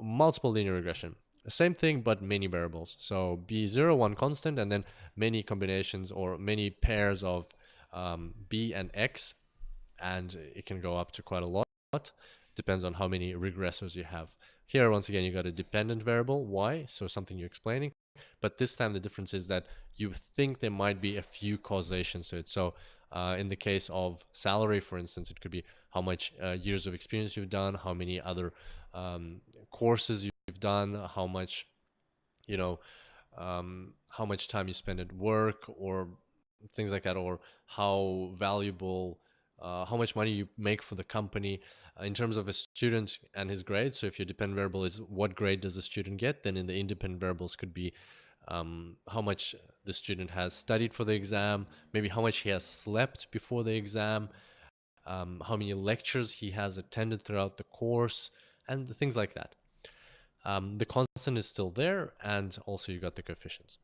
multiple linear regression. Same thing, but many variables. So B0, one constant, and then many combinations or many pairs of B and X, and it can go up to quite a lot. Depends on how many regressors you have. Here, once again, you got a dependent variable, Y, so something you're explaining. But this time the difference is that you think there might be a few causations to it. So in the case of salary, for instance, it could be how much years of experience you've done, how many other courses you've done, how much, how much time you spend at work or things like that, or how valuable, how much money you make for the company. In terms of a student and his grade, so if your dependent variable is what grade does the student get, then in the independent variables could be how much the student has studied for the exam, maybe how much he has slept before the exam, how many lectures he has attended throughout the course, and things like that. The constant is still there, and also you got the coefficients.